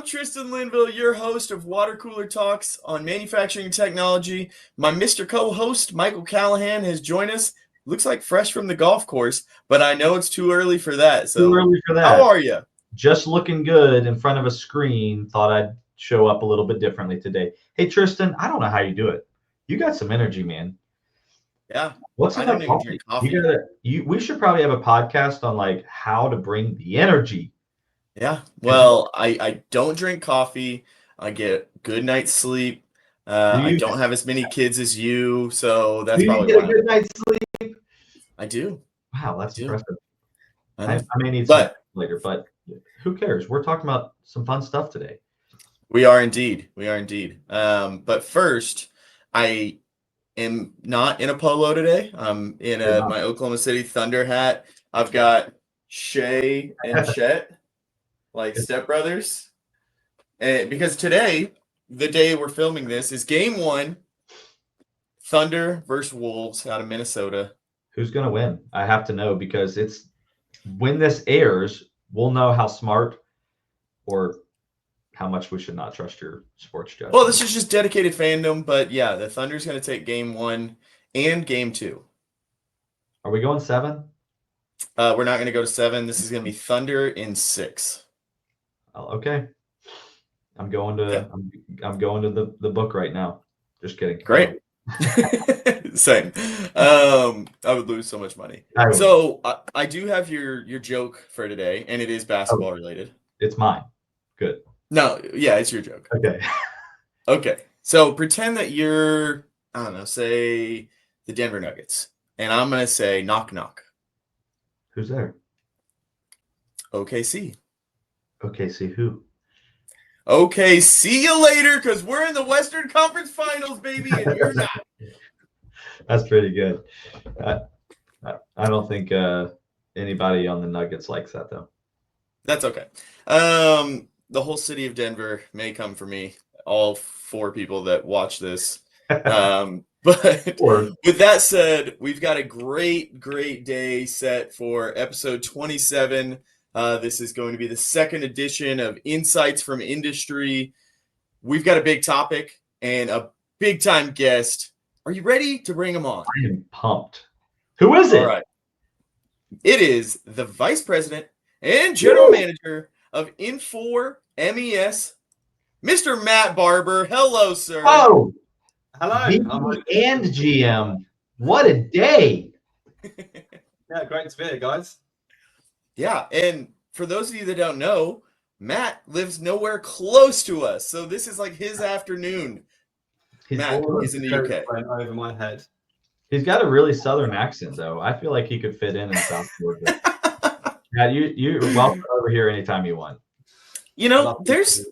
Tristan Linville, your host of Water Cooler Talks on Manufacturing Technology. My Mr. Co-host, Michael Callahan, has joined us. Looks like fresh from the golf course, but I know it's too early for that. So, Too early for that. How are you? Just looking good in front of a screen. Thought I'd show up a little bit differently today. Hey, Tristan, I don't know how you do it. You got some energy, man. Yeah. What's I in don't that even coffee? drink coffee. We should probably have a podcast on like how to bring the energy. Yeah. Well, I don't drink coffee. I get good night's sleep. I don't have as many kids as you, so that's probably get why. a good night's sleep? I do. Wow, that's impressive. I may need some later, but who cares? We're talking about some fun stuff today. We are indeed. But first, I am not in a polo today. I'm in my Oklahoma City Thunder hat. I've got Shay and Chet, like stepbrothers. And because today, the day we're filming this, is game 1, Thunder versus Wolves out of Minnesota. Who's going to win? I have to know, because it's when this airs, we'll know how smart or how much we should not trust your sports judgment. Well, this is just dedicated fandom, but yeah, the Thunder's going to take game 1 and game 2. Are we going 7? We're not going to go to 7. This is going to be Thunder in 6. Oh, okay. I'm going to the book right now. Just kidding. Great. Same. I would lose so much money. So I do have your joke for today, and it is basketball related. It's mine. Good. No, yeah, it's your joke. Okay. Okay. So pretend that you're, I don't know, say the Denver Nuggets, and I'm gonna say knock knock. Who's there? OKC. OKC who? Okay, see you later, because we're in the Western Conference Finals, baby, and you're not. That's pretty good. I don't think anybody on the Nuggets likes that, though. That's okay. The whole city of Denver may come for me, all 4 people that watch this. But with that said, we've got a great day set for episode 27. This is going to be the second edition of Insights from Industry. We've got a big topic and a big-time guest. Are you ready to bring him on? I am pumped. Who is it? All right. It is the Vice President and General Manager of Infor MES, Mr. Matt Barber. Hello, sir. Oh, hello. VP and GM. What a day. Yeah, great to be here, guys. Yeah, and for those of you that don't know, Matt lives nowhere close to us, so this is like his afternoon. Matt is in the UK. Over my head. He's got a really southern accent, though. I feel like he could fit in South Georgia. Yeah, you're welcome over here anytime you want. You know, there's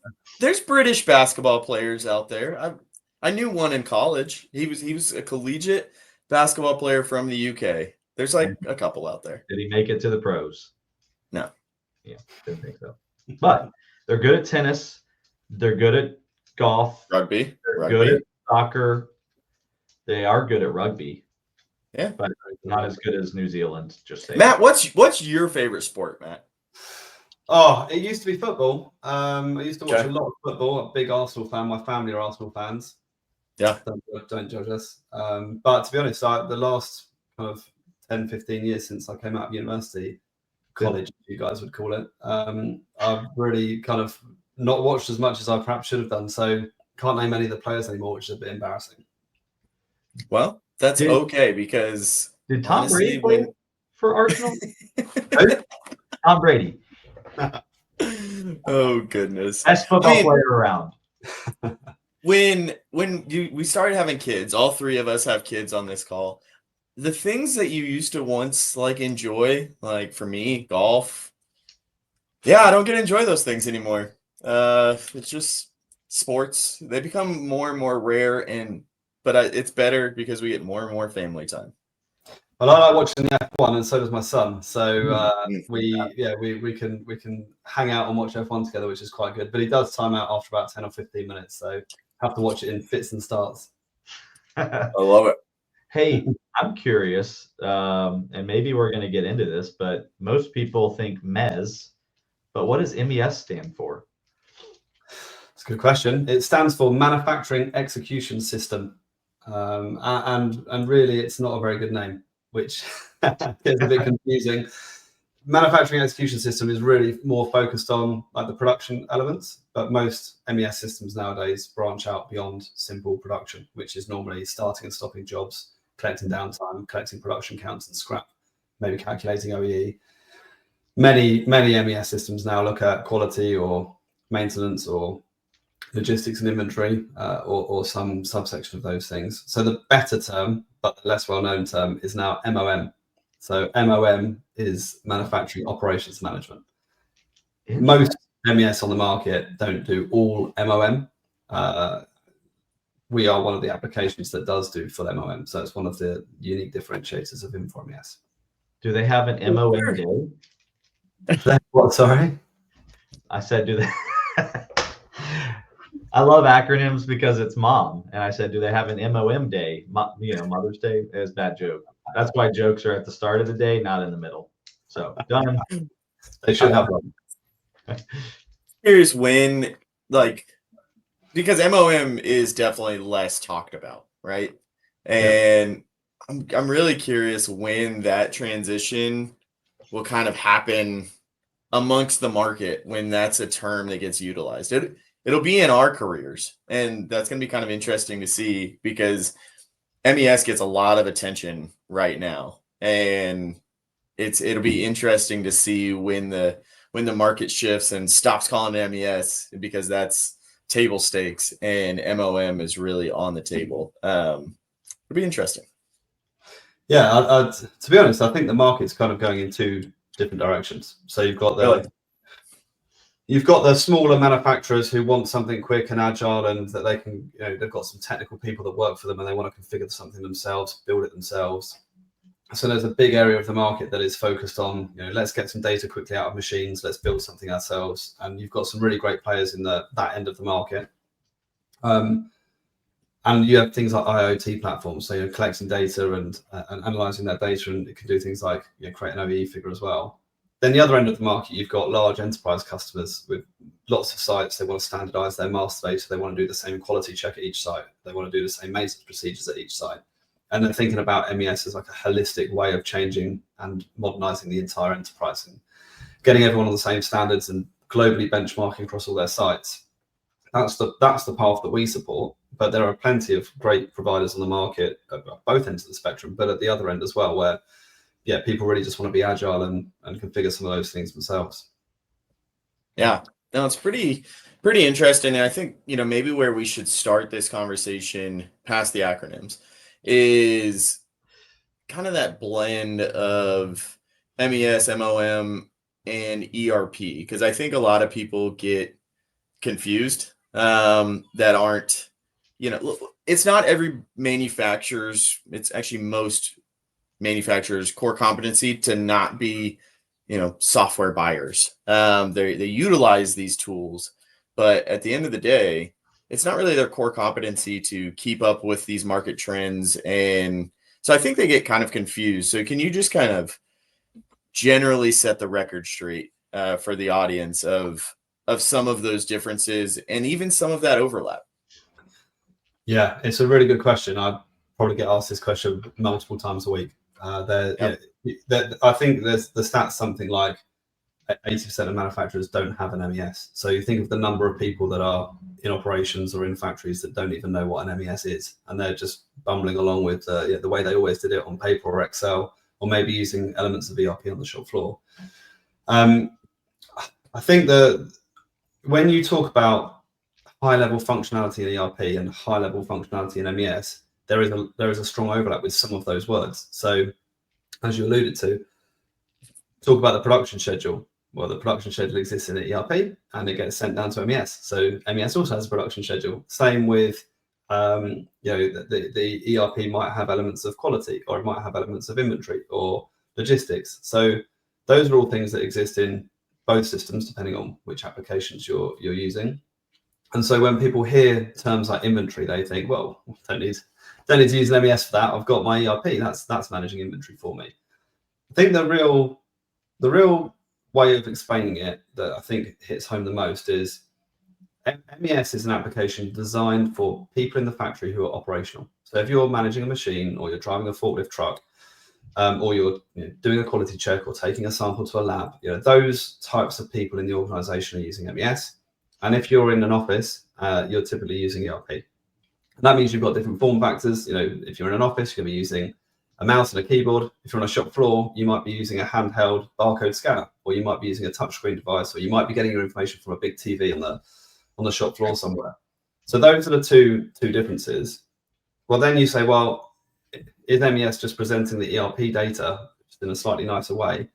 British basketball players out there. I knew one in college. He was a collegiate basketball player from the UK. There's like a couple out there. Did he make it to the pros? No. Yeah, didn't think so. But they're good at tennis. They're good at golf. Rugby. They're good at soccer. They are good at rugby. Yeah, but not as good as New Zealand. Just saying. Matt, what's your favorite sport, Matt? Oh, it used to be football. I used to watch a lot of football. I'm a big Arsenal fan. My family are Arsenal fans. Yeah. Don't judge us. But to be honest, the last kind of 10, 15 years since I came out of university, college, you guys would call it, I've really kind of not watched as much as I perhaps should have done. So can't name any of the players anymore, which is a bit embarrassing. Well, that's okay, because did Tom Brady play for Arsenal? Tom Brady. Oh goodness. Best football player around. When we started having kids, all 3 of us have kids on this call. The things that you used to once like enjoy, like for me, golf. Yeah, I don't get to enjoy those things anymore. It's just sports. They become more and more rare, but it's better because we get more and more family time. Well, I like watching the F1, and so does my son. So we can hang out and watch F1 together, which is quite good. But he does time out after about 10 or 15 minutes, so have to watch it in fits and starts. I love it. Hey, I'm curious, and maybe we're going to get into this, but most people think MES, but what does MES stand for? a good question. It stands for Manufacturing Execution System. And really, it's not a very good name, which is a bit confusing. Manufacturing Execution System is really more focused on like the production elements, but most MES systems nowadays branch out beyond simple production, which is normally starting and stopping jobs, collecting downtime, collecting production counts and scrap, maybe calculating OEE. Many MES systems now look at quality or maintenance or logistics and inventory, or some subsection of those things. So the better term, but the less well-known term, is now MOM. So MOM is Manufacturing Operations Management. Most MES on the market don't do all MOM. We are one of the applications that does do full MOM. So it's one of the unique differentiators of Infor MES. Do they have an MOM day? What, sorry? I said, do they? I love acronyms because it's mom. And I said, do they have an MOM day? Mother's Day? It's a bad joke. That's why jokes are at the start of the day, not in the middle. So done. They should have one. Curious when, because MOM is definitely less talked about, right? And I'm really curious when that transition will kind of happen amongst the market, when that's a term that gets utilized. It'll be in our careers, and that's going to be kind of interesting to see, because MES gets a lot of attention right now, and it'll be interesting to see when the market shifts and stops calling it MES, because that's table stakes and MOM is really on the table. It'll be interesting. Yeah, to be honest, I think the market's kind of going in two different directions. So you've got the smaller manufacturers who want something quick and agile, and that they can, they've got some technical people that work for them and they want to configure something themselves, build it themselves. So there's a big area of the market that is focused on, let's get some data quickly out of machines, let's build something ourselves. And you've got some really great players in that end of the market. And you have things like IoT platforms, so you're collecting data and analyzing that data, and it can do things like create an OEE figure as well. Then the other end of the market, you've got large enterprise customers with lots of sites. They want to standardize their master data. They want to do the same quality check at each site. They want to do the same maintenance procedures at each site. And they're thinking about MES as like a holistic way of changing and modernizing the entire enterprise and getting everyone on the same standards and globally benchmarking across all their sites. That's the path that we support. But there are plenty of great providers on the market at both ends of the spectrum, but at the other end as well, where people really just want to be agile and configure some of those things themselves. Yeah, no, it's pretty interesting. And I think, maybe where we should start this conversation past the acronyms is kind of that blend of MES, MOM, and ERP, because I think a lot of people get confused that aren't, it's not every manufacturer's, it's actually most manufacturers' core competency to not be, software buyers. They utilize these tools, but at the end of the day, it's not really their core competency to keep up with these market trends. And so I think they get kind of confused. So can you just kind of generally set the record straight for the audience of some of those differences and even some of that overlap? Yeah, it's a really good question. I probably get asked this question multiple times a week. I think there's the stats something like 80% of manufacturers don't have an MES. So you think of the number of people that are in operations or in factories that don't even know what an MES is, and they're just bumbling along with the way they always did it on paper or Excel, or maybe using elements of ERP on the shop floor. I think that when you talk about high-level functionality in ERP and high-level functionality in MES, there is a strong overlap with some of those words. So, as you alluded to, talk about the production schedule. Well, the production schedule exists in the ERP, and it gets sent down to MES. So MES also has a production schedule. Same with, the ERP might have elements of quality, or it might have elements of inventory or logistics. So those are all things that exist in both systems, depending on which applications you're using. And so when people hear terms like inventory, they think, well, don't need to use an MES for that. I've got my ERP. That's managing inventory for me. I think the real way of explaining it that I think hits home the most is MES is an application designed for people in the factory who are operational. So if you're managing a machine, or you're driving a forklift truck, or you're doing a quality check or taking a sample to a lab, those types of people in the organization are using MES. And if you're in an office, you're typically using ERP. And that means you've got different form factors. If you're in an office, you're going to be using a mouse and a keyboard. If you're on a shop floor, you might be using a handheld barcode scanner, or you might be using a touchscreen device, or you might be getting your information from a big TV on the shop floor somewhere. So those are the two differences. Well, then you say, well, is MES just presenting the ERP data just in a slightly nicer way?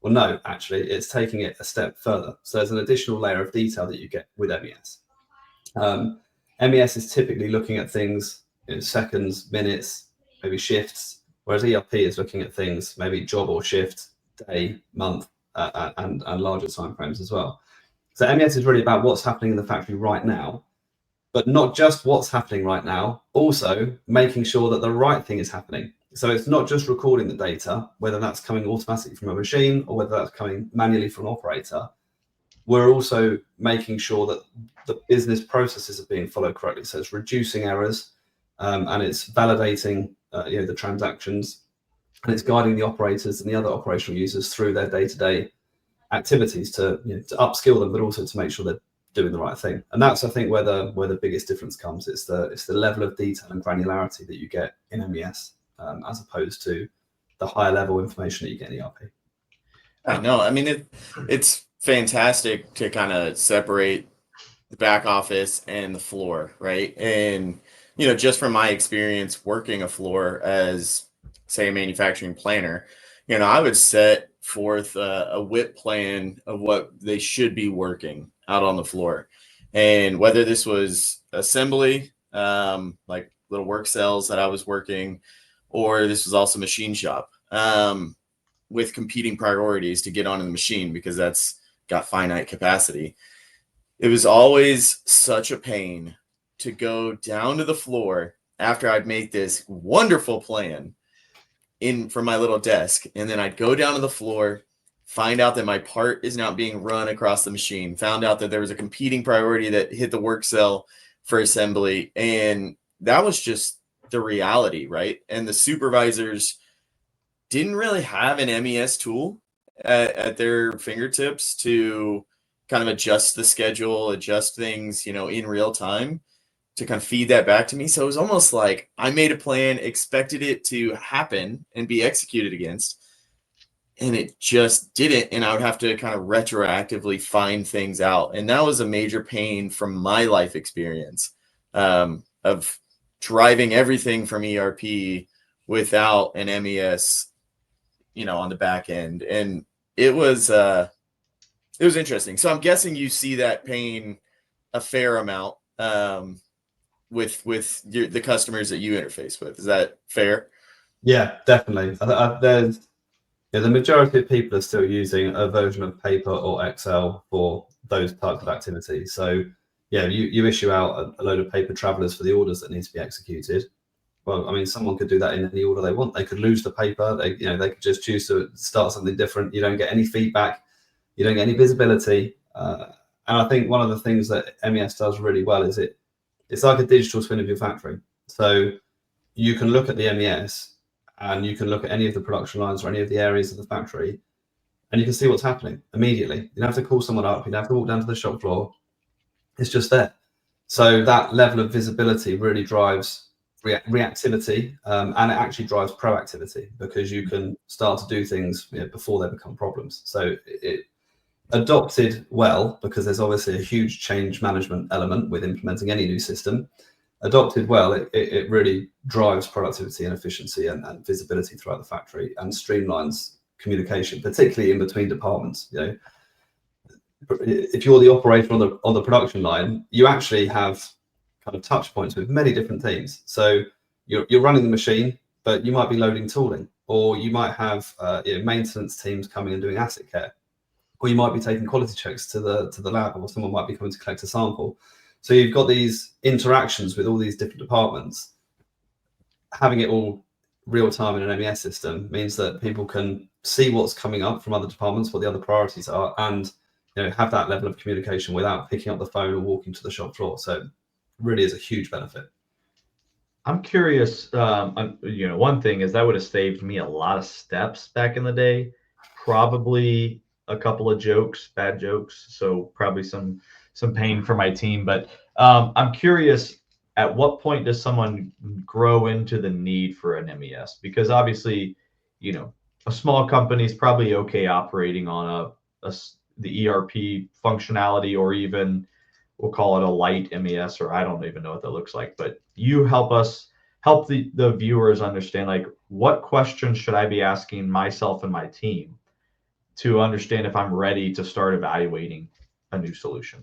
Well, no, actually, it's taking it a step further. So there's an additional layer of detail that you get with MES. MES is typically looking at things in seconds, minutes, maybe shifts, whereas ERP is looking at things maybe job or shift, day, month, and larger timeframes as well. So MES is really about what's happening in the factory right now, but not just what's happening right now, also making sure that the right thing is happening. So it's not just recording the data, whether that's coming automatically from a machine or whether that's coming manually from an operator. We're also making sure that the business processes are being followed correctly. So it's reducing errors, and it's validating the transactions, and it's guiding the operators and the other operational users through their day-to-day activities to upskill them, but also to make sure they're doing the right thing. And that's, I think, where the biggest difference comes. It's the level of detail and granularity that you get in MES, as opposed to the higher level information that you get in ERP. I know. I mean, it's fantastic to kind of separate the back office and the floor, right? And just from my experience working a floor as, say, a manufacturing planner, I would set forth a WIP plan of what they should be working out on the floor. And whether this was assembly, like little work cells that I was working, or this was also machine shop, with competing priorities to get onto the machine because that's got finite capacity. It was always such a pain to go down to the floor after I'd made this wonderful plan from my little desk, and then I'd go down to the floor, find out that my part is not being run across the machine, found out that there was a competing priority that hit the work cell for assembly, and that was just the reality, right? And the supervisors didn't really have an MES tool at their fingertips to kind of adjust the schedule, adjust things, in real time, to kind of feed that back to me. So it was almost like I made a plan, expected it to happen and be executed against, and it just didn't. And I would have to kind of retroactively find things out. And that was a major pain from my life experience, of driving everything from ERP without an MES, on the back end. And it was interesting. So I'm guessing you see that pain a fair amount, with the customers that you interface with. Is that fair? Yeah, definitely. There's the majority of people are still using a version of paper or Excel for those types of activities. So you issue out a load of paper travelers for the orders that need to be executed. Well, I mean, someone could do that in any order they want. They could lose the paper. They could just choose to start something different. You don't get any feedback. You don't get any visibility. And I think one of the things that MES does really well is it's like a digital twin of your factory. So you can look at the MES and you can look at any of the production lines or any of the areas of the factory, and you can see what's happening immediately. You don't have to call someone up. You don't have to walk down to the shop floor. It's just there. So that level of visibility really drives reactivity, and it actually drives proactivity, because you can start to do things before they become problems. So it adopted well, because there's obviously a huge change management element with implementing any new system. Adopted well, it really drives productivity and efficiency and visibility throughout the factory, and streamlines communication, particularly in between departments. If you're the operator on the production line, you actually have kind of touch points with many different teams. So you're running the machine, but you might be loading tooling, or you might have maintenance teams coming and doing asset care, or you might be taking quality checks to the lab, or someone might be coming to collect a sample. So you've got these interactions with all these different departments. Having it all real time in an MES system means that people can see what's coming up from other departments, what the other priorities are, and have that level of communication without picking up the phone or walking to the shop floor. So it really is a huge benefit. I'm curious, one thing is that would have saved me a lot of steps back in the day, probably a couple of bad jokes, so probably some pain for my team. But I'm curious, at what point does someone grow into the need for an MES? Because obviously, a small company is probably okay operating on the ERP functionality, or even we'll call it a light MES, or I don't even know what that looks like. But you help the viewers understand, like, what questions should I be asking myself and my team to understand if I'm ready to start evaluating a new solution?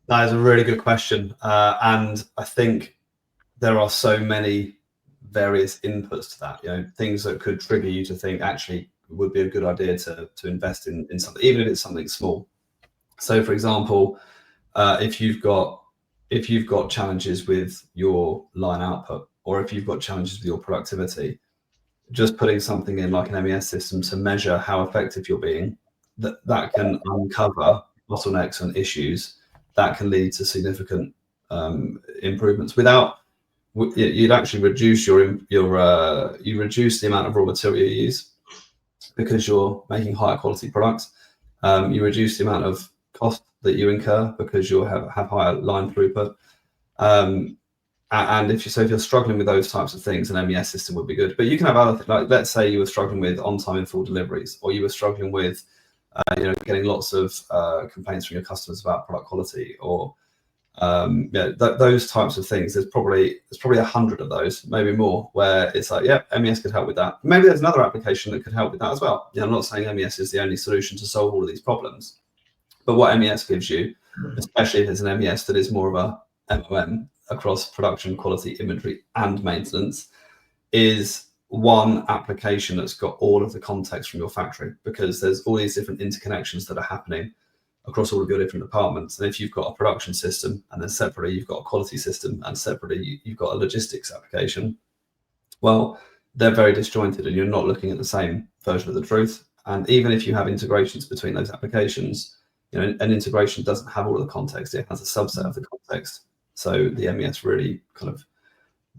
That is a really good question. And I think there are so many various inputs to that, things that could trigger you to think actually it would be a good idea to invest in something, even if it's something small. So for example, if you've got challenges with your line output, or if you've got challenges with your productivity, just putting something in like an MES system to measure how effective you're being, that can uncover bottlenecks and issues that can lead to significant improvements. You'd actually reduce you reduce the amount of raw material you use because you're making higher quality products. You reduce the amount of cost that you incur because you'll have higher line throughput. And if you're struggling with those types of things, an MES system would be good. But you can have other things, like let's say you were struggling with on-time and full deliveries, or you were struggling with getting lots of complaints from your customers about product quality, or those types of things. There's probably 100 of those, maybe more, where it's like, yeah, MES could help with that. Maybe there's another application that could help with that as well. I'm not saying MES is the only solution to solve all of these problems, but what MES gives you, especially if it's an MES that is more of a MOM across production, quality, inventory, and maintenance, is one application that's got all of the context from your factory, because there's all these different interconnections that are happening across all of your different departments. And if you've got a production system, and then separately you've got a quality system, and separately you've got a logistics application, well, they're very disjointed and you're not looking at the same version of the truth. And even if you have integrations between those applications, an integration doesn't have all of the context, it has a subset of the context. So the MES really kind of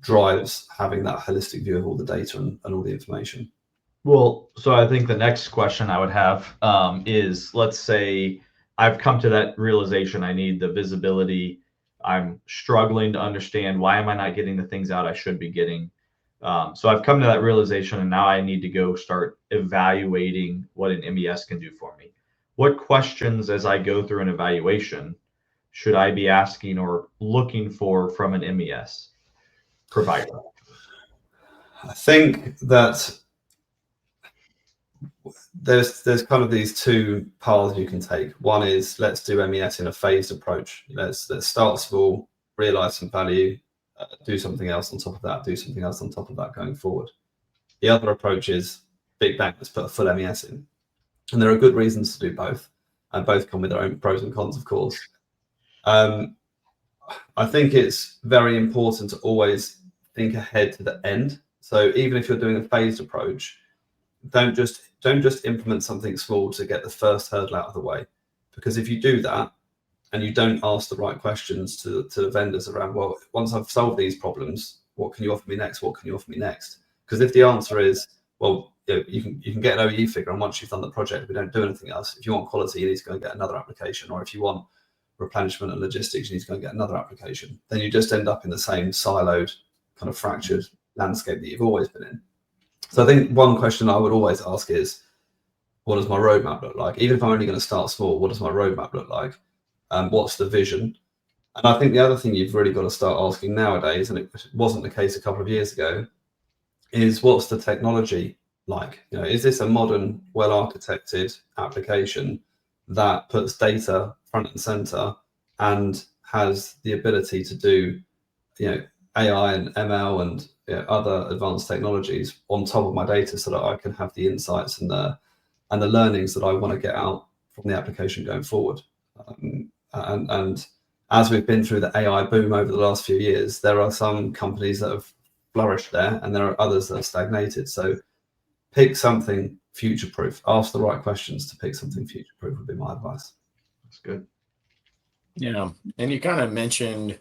drives having that holistic view of all the data and all the information. Well, so I think the next question I would have is, let's say I've come to that realization, I need the visibility. I'm struggling to understand, why am I not getting the things out I should be getting? So I've come to that realization, and now I need to go start evaluating what an MES can do for me. What questions, as I go through an evaluation, should I be asking or looking for from an MES provider? I think that there's kind of these two paths you can take. One is, let's do MES in a phased approach. Let's start small, realize some value, do something else on top of that, do something else on top of that going forward. The other approach is big bang, let's put a full MES in. And there are good reasons to do both, and both come with their own pros and cons, of course. I think it's very important to always think ahead to the end. So even if you're doing a phased approach, don't just implement something small to get the first hurdle out of the way. Because if you do that and you don't ask the right questions to the vendors around, well, once I've solved these problems, what can you offer me next? What can you offer me next? Because if the answer is, well, you can get an OE figure, and once you've done the project, we don't do anything else. If you want quality, you need to go and get another application. Or if you want replenishment and logistics, you need to go and get another application. Then you just end up in the same siloed, kind of fractured landscape that you've always been in. So I think one question I would always ask is, what does my roadmap look like? Even if I'm only going to start small, what does my roadmap look like? What's the vision? And I think the other thing you've really got to start asking nowadays, and it wasn't the case a couple of years ago, is what's the technology like? Is this a modern, well-architected application that puts data front and center and has the ability to do, AI and ML and other advanced technologies on top of my data, so that I can have the insights and the learnings that I want to get out from the application going forward. And as we've been through the AI boom over the last few years, there are some companies that have flourished there, and there are others that have stagnated. So pick something future-proof. Ask the right questions to pick something future-proof would be my advice. That's good. Yeah. And you kind of mentioned,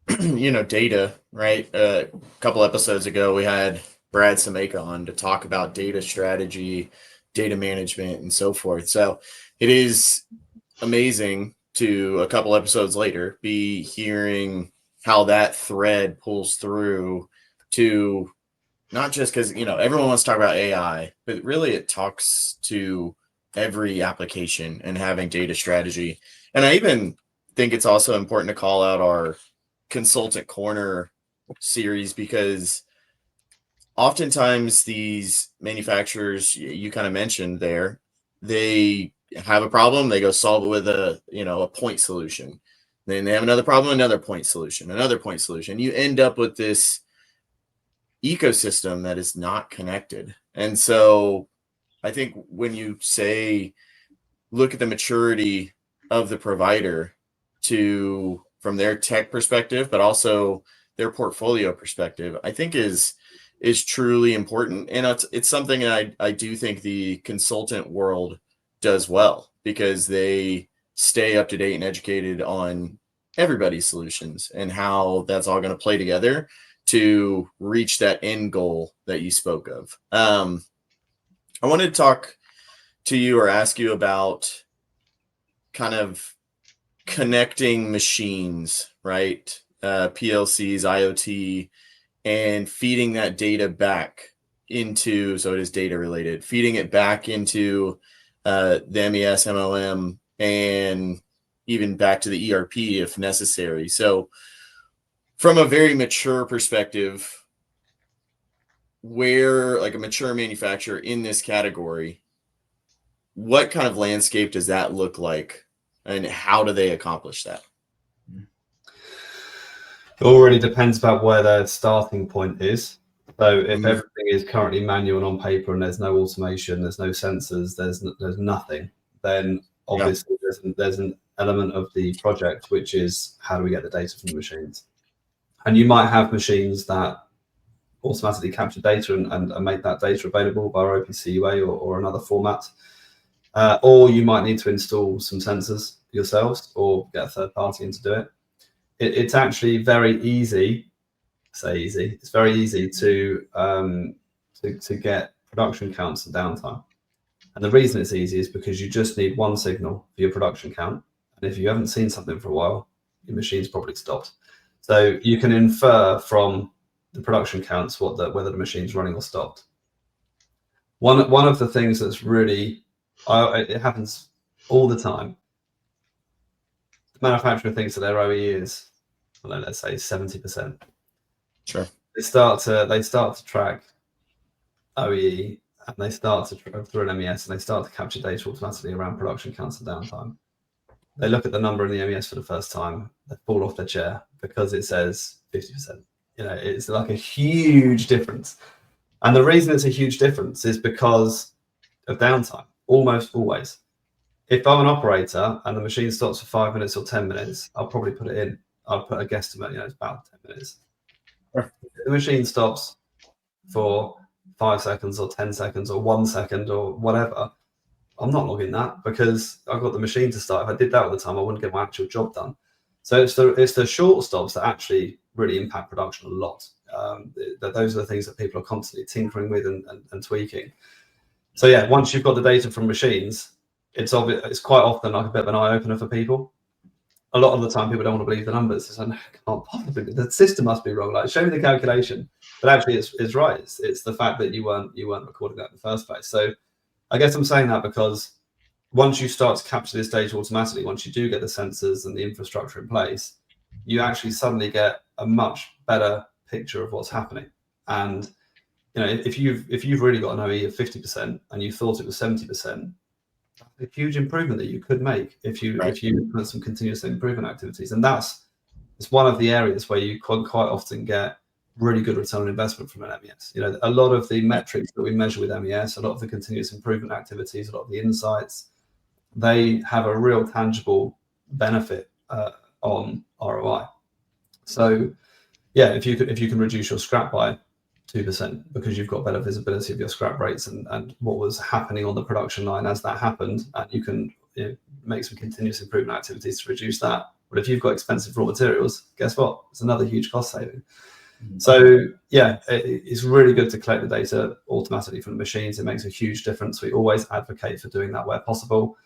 data, right? A couple episodes ago, we had Brad Sameka on to talk about data strategy, data management, and so forth. So it is amazing to, a couple episodes later, be hearing how that thread pulls through to not just because, everyone wants to talk about AI, but really it talks to every application and having data strategy. And I even think it's also important to call out our Consultant Corner series, because oftentimes these manufacturers you kind of mentioned there, they have a problem, they go solve it with a point solution. Then they have another problem, another point solution, another point solution. You end up with this ecosystem that is not connected. And so I think when you say look at the maturity of the provider from their tech perspective, but also their portfolio perspective, I think is truly important. And it's something I do think the consultant world does well, because they stay up to date and educated on everybody's solutions and how that's all going to play together to reach that end goal that you spoke of. I wanted to talk to you or ask you about kind of connecting machines, right? PLCs, IoT, and feeding that data back into, so it is data related, feeding it back into the MES, MOM, and even back to the ERP if necessary. So from a very mature perspective, where like a mature manufacturer in this category, what kind of landscape does that look like, and how do they accomplish that? It all really depends about where their starting point is. So if everything is currently manual and on paper and there's no automation, there's no sensors, there's nothing, then obviously there's an element of the project which is how do we get the data from the machines? And you might have machines that automatically capture data and make that data available via OPC UA or another format. Or you might need to install some sensors yourselves or get a third party in to do it. It's actually very easy. It's very easy to get production counts and downtime. And the reason it's easy is because you just need one signal for your production count. And if you haven't seen something for a while, your machine's probably stopped. So you can infer from the production counts whether the machine's running or stopped. One of the things that's really, it happens all the time. The manufacturer thinks that their OE is, let's say 70%. Sure. They start to track OE, and they start to through an MES, and they start to capture data automatically around production counts and downtime. They look at the number in the MES for the first time, they fall off their chair because it says 50%. It's like a huge difference. And the reason it's a huge difference is because of downtime, almost always. If I'm an operator and the machine stops for 5 minutes or 10 minutes, I'll probably put it in. I'll put a guesstimate, it's about 10 minutes. Sure. If the machine stops for 5 seconds or 10 seconds or 1 second or whatever, I'm not logging that because I've got the machine to start. If I did that all the time, I wouldn't get my actual job done. So it's the short stops that actually really impact production a lot. Those are the things that people are constantly tinkering with and tweaking. So yeah, once you've got the data from machines, it's quite often like a bit of an eye opener for people. A lot of the time, people don't want to believe the numbers. It's like, no, I can't possibly. The system must be wrong. Like, show me the calculation. But actually, it's right. It's the fact that you weren't recording that in the first place. So I guess I'm saying that because once you start to capture this data automatically, once you do get the sensors and the infrastructure in place, you actually suddenly get a much better picture of what's happening. And if you've really got an OE of 50% and you thought it was 70%, a huge improvement that you could make if you implement some continuous improvement activities. And it's one of the areas where you quite often get really good return on investment from an MES. A lot of the metrics that we measure with MES, a lot of the continuous improvement activities, a lot of the insights, they have a real tangible benefit on ROI. So yeah, if you can reduce your scrap by 2% because you've got better visibility of your scrap rates and what was happening on the production line as that happened, and you can make some continuous improvement activities to reduce that. But if you've got expensive raw materials, guess what? It's another huge cost saving. So yeah, it's really good to collect the data automatically from the machines. It makes a huge difference. We always advocate for doing that where possible.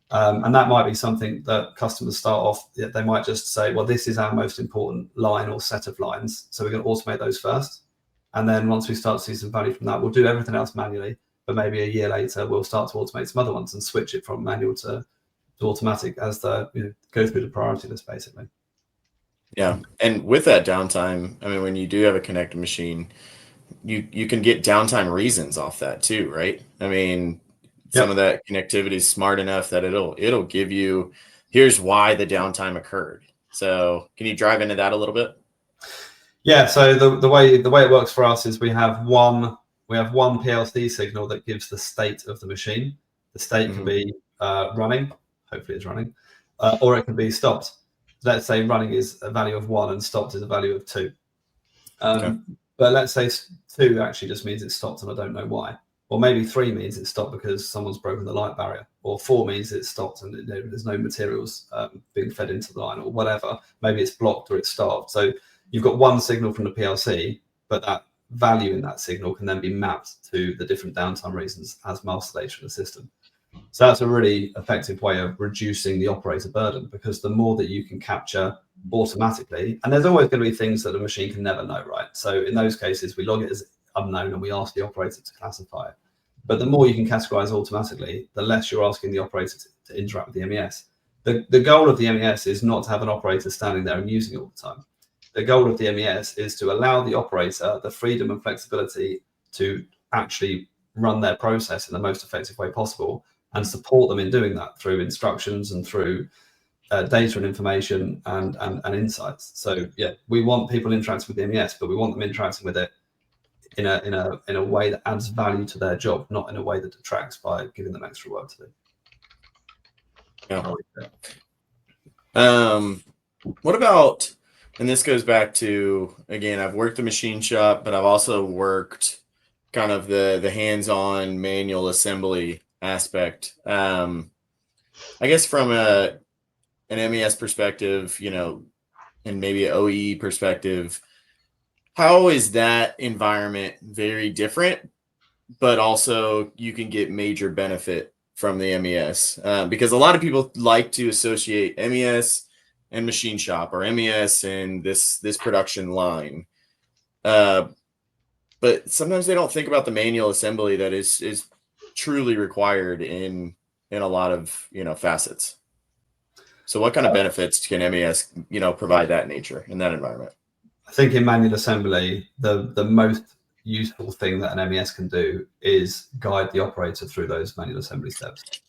And that might be something that customers start off, they might just say, well, this is our most important line or set of lines, so we're going to automate those first. And then once we start to see some value from that, we'll do everything else manually. But maybe a year later, we'll start to automate some other ones and switch it from manual to automatic as the go through the priority list, basically. Yeah, and with that downtime, I mean, when you do have a connected machine, you can get downtime reasons off that too, right? I mean, some of that connectivity is smart enough that it'll give you, here's why the downtime occurred. So can you drive into that a little bit? Yeah, so the way it works for us is we have one PLC signal that gives the state of the machine. The state can be running, hopefully it's running, or it can be stopped. Let's say running is a value of 1 and stopped is a value of 2. But let's say 2 actually just means it's stopped and I don't know why. Or maybe 3 means it's stopped because someone's broken the light barrier. Or 4 means it's stopped and there's no materials being fed into the line or whatever. Maybe it's blocked or it's starved. So you've got one signal from the PLC, but that value in that signal can then be mapped to the different downtime reasons as master data in the system. So that's a really effective way of reducing the operator burden, because the more that you can capture automatically, and there's always going to be things that a machine can never know, right? So in those cases, we log it as unknown and we ask the operator to classify it. But the more you can categorize automatically, the less you're asking the operator to interact with the MES. The goal of the MES is not to have an operator standing there and using it all the time. The goal of the MES is to allow the operator the freedom and flexibility to actually run their process in the most effective way possible, and support them in doing that through instructions and through data and information and insights. So yeah, we want people interacting with the MES, but we want them interacting with it in a way that adds value to their job, not in a way that detracts by giving them extra work to do. Yeah. What about, and this goes back to, again, I've worked the machine shop, but I've also worked kind of the hands-on manual assembly aspect. I guess from an MES perspective, and maybe an OE perspective, how is that environment very different, but also you can get major benefit from the MES? Because a lot of people like to associate MES and machine shop, or MES and this production line. But sometimes they don't think about the manual assembly that is truly required in a lot of facets. So what kind of benefits can MES provide that nature in that environment? I think in manual assembly, the most useful thing that an MES can do is guide the operator through those manual assembly steps.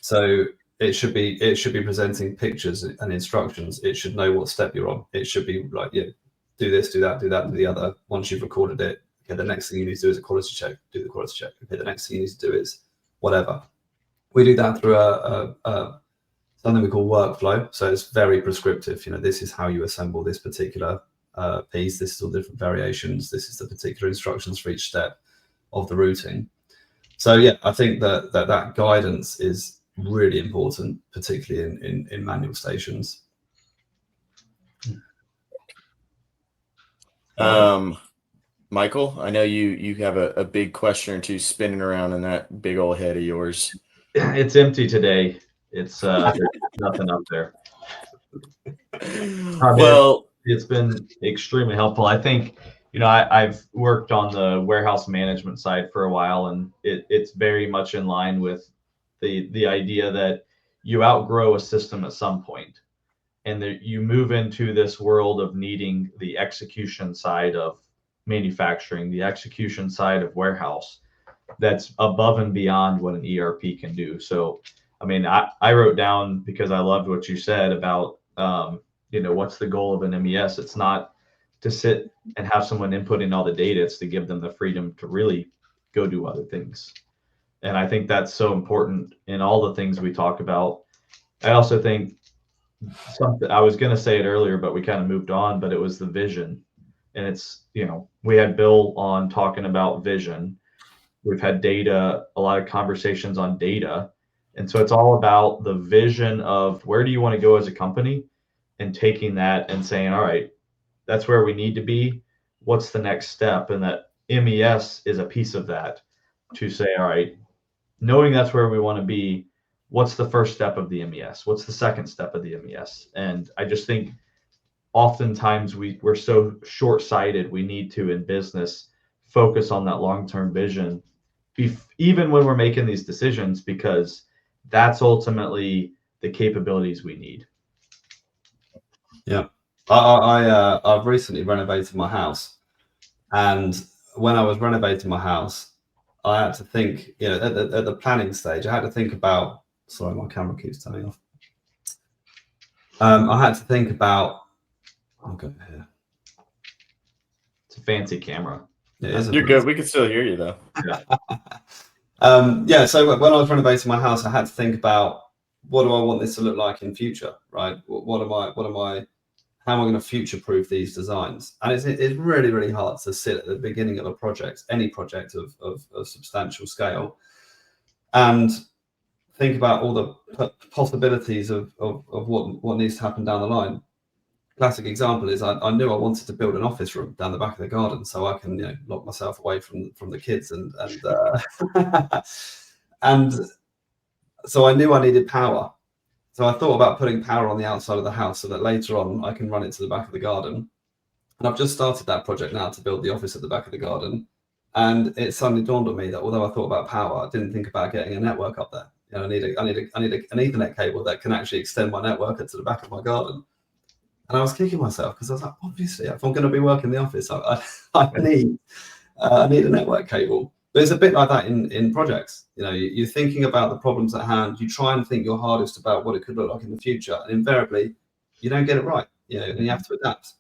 So it should be presenting pictures and instructions. It should know what step you're on. It should be like, do this, do that, do the other. Once you've recorded it, okay, the next thing you need to do is a quality check. Do the quality check. Okay, the next thing you need to do is whatever. We do that through something we call workflow. So it's very prescriptive. This is how you assemble this particular piece. This is all the different variations. This is the particular instructions for each step of the routing. So yeah, I think that guidance is really important, particularly in manual stations. Michael, I know you have a big question or two spinning around in that big old head of yours. It's empty today. It's there's nothing up there. Well, it's been extremely helpful. I think, I've worked on the warehouse management side for a while, and it's very much in line with the idea that you outgrow a system at some point, and that you move into this world of needing the execution side of manufacturing, the execution side of warehouse, that's above and beyond what an ERP can do. So, I mean, I wrote down, because I loved what you said about, what's the goal of an MES? It's not to sit and have someone inputting all the data. It's to give them the freedom to really go do other things. And I think that's so important in all the things we talk about. I also think something, I was going to say it earlier, but we kind of moved on, but it was the vision. And it's, we had Bill on talking about vision. We've had data, a lot of conversations on data. And so it's all about the vision of where do you want to go as a company, and taking that and saying, all right, that's where we need to be. What's the next step? And that MES is a piece of that, to say, all right, knowing that's where we want to be, what's the first step of the MES? What's the second step of the MES? And I just think oftentimes we're so short-sighted. We need to, in business, focus on that long-term vision, even when we're making these decisions, because that's ultimately the capabilities we need. Yeah. I've recently renovated my house, and when I was renovating my house, I had to think, at the planning stage, I had to think about, sorry, my camera keeps turning off. I had to think about, I'll go here. It's a fancy camera. You're good. We can still hear you though. Yeah. So when I was renovating my house, I had to think about, what do I want this to look like in future, right? How am I going to future-proof these designs? And it's really, really hard to sit at the beginning of a project, any project of substantial scale, and think about all the possibilities of what needs to happen down the line. Classic example is I knew I wanted to build an office room down the back of the garden so I can lock myself away from the kids and and so I knew I needed power. So I thought about putting power on the outside of the house so that later on I can run it to the back of the garden. And I've just started that project now to build the office at the back of the garden. And it suddenly dawned on me that although I thought about power, I didn't think about getting a network up there. I need an Ethernet cable that can actually extend my network to the back of my garden. And I was kicking myself because I was like, obviously, if I'm going to be working in the office, I need a network cable. But it's a bit like that in projects. You're thinking about the problems at hand. You try and think your hardest about what it could look like in the future, and invariably, you don't get it right. And you have to adapt.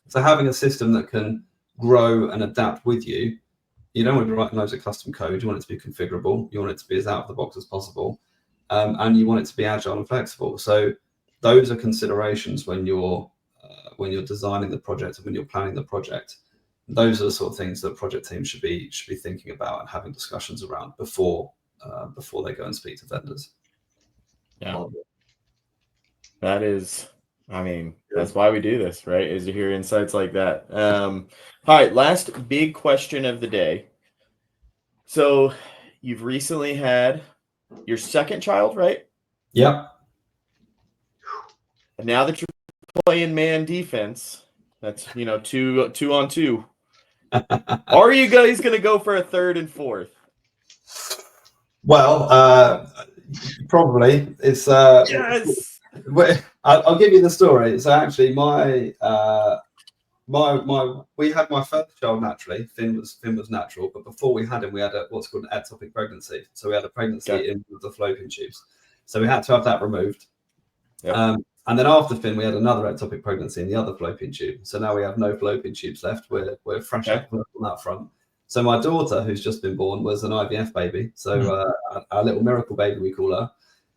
So having a system that can grow and adapt with you, you don't want to be writing loads of custom code. You want it to be configurable. You want it to be as out of the box as possible, and you want it to be agile and flexible. So those are considerations when you're designing the project and when you're planning the project. Those are the sort of things that project teams should be thinking about and having discussions around before they go and speak to vendors. Yeah, that's why we do this, right? Is to hear insights like that. All right, last big question of the day. So you've recently had your second child, right? Yep. And now that you're playing man defense, that's 2 on 2. Are you guys going to go for a third and fourth? Well, probably. It's yes. I'll give you the story. So actually, we had my first child naturally. Finn was natural, but before we had him, we had what's called an ectopic pregnancy. So we had a pregnancy in the fallopian tubes. So we had to have that removed. Yep. And then after Finn, we had another ectopic pregnancy in the other fallopian tube. So now we have no fallopian tubes left. We're fresh on that front. So my daughter, who's just been born, was an IVF baby. So our little miracle baby, we call her.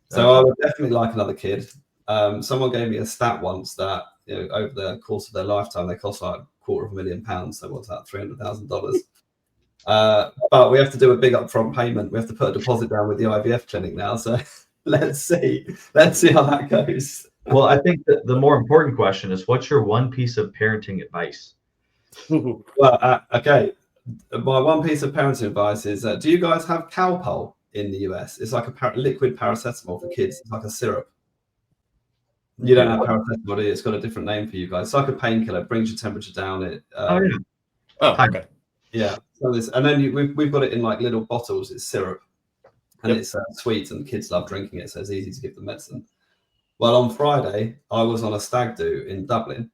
So I would definitely like another kid. Someone gave me a stat once that over the course of their lifetime, they cost like £250,000. So what's that? $300,000. But we have to do a big upfront payment. We have to put a deposit down with the IVF clinic now. So let's see how that goes. Well, I think that the more important question is, what's your one piece of parenting advice? Well, okay. My one piece of parenting advice is, do you guys have Calpol in the US? It's like a liquid paracetamol for kids. It's like a syrup. You don't have paracetamol, do you? It's got a different name for you guys. It's like a painkiller. It brings your temperature down. Okay. Yeah. So and then we've got it in like little bottles. It's syrup, and it's sweet, and kids love drinking it, so it's easy to give them medicine. Well, on Friday, I was on a stag do in Dublin,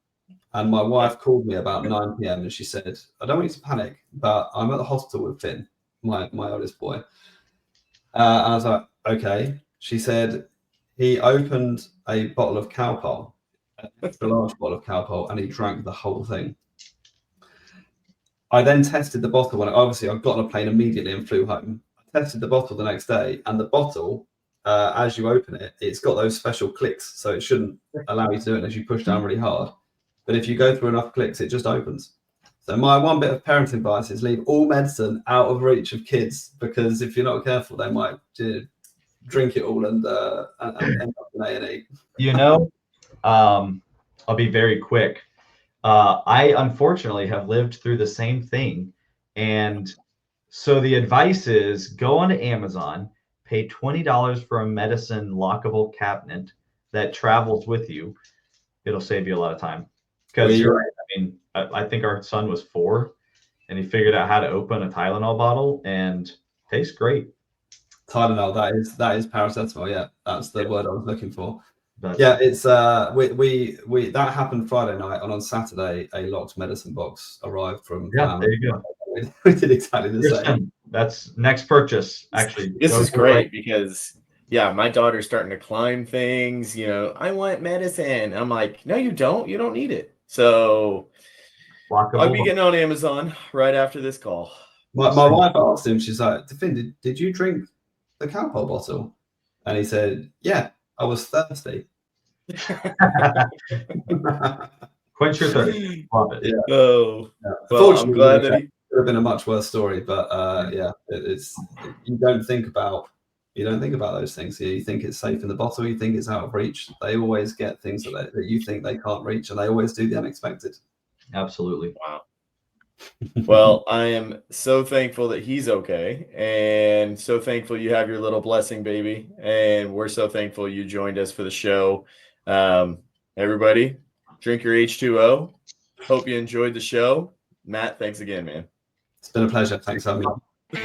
and my wife called me about 9 p.m. and she said, I don't want you to panic, but I'm at the hospital with Finn, my oldest boy. And I was like, okay. She said, he opened a bottle of Calpol, a large bottle of Calpol, and he drank the whole thing. I then tested the bottle when obviously I got on a plane immediately and flew home. I tested the bottle the next day, and the bottle, as you open it, it's got those special clicks, so it shouldn't allow you to do it unless you push down really hard. But if you go through enough clicks, it just opens. So my one bit of parenting advice is leave all medicine out of reach of kids, because if you're not careful, they might drink it all and end up in A&E. You know, I'll be very quick. I unfortunately have lived through the same thing. And so the advice is go onto Amazon, pay $20 for a medicine lockable cabinet that travels with you. It'll save you a lot of time. Because you're right. I mean, I think our son was 4 and he figured out how to open a Tylenol bottle and tastes great. Tylenol, that is paracetamol. Yeah, that's the word I was looking for. But yeah, it's we that happened Friday night, and on Saturday a locked medicine box arrived from yeah, there you go. We did exactly the same. That's next purchase. Actually, this is great because my daughter's starting to climb things. You know, I want medicine. I'm like, no, you don't. You don't need it. So I'll be getting on Amazon right after this call. My wife asked him. She's like, Finn, did you drink the Calpol bottle? And he said, yeah, I was thirsty. Quench your thirst. Love it. Yeah. Oh, well, I'm glad that it could have been a much worse story, but it's you don't think about those things. You think it's safe in the bottle. You think it's out of reach. They always get things that you think they can't reach, and they always do the unexpected. Absolutely. Wow. Well, I am so thankful that he's okay, and so thankful you have your little blessing baby, and we're so thankful you joined us for the show. Everybody, drink your H2O. Hope you enjoyed the show. Matt, thanks again, man. It's been a pleasure. Thanks for having me.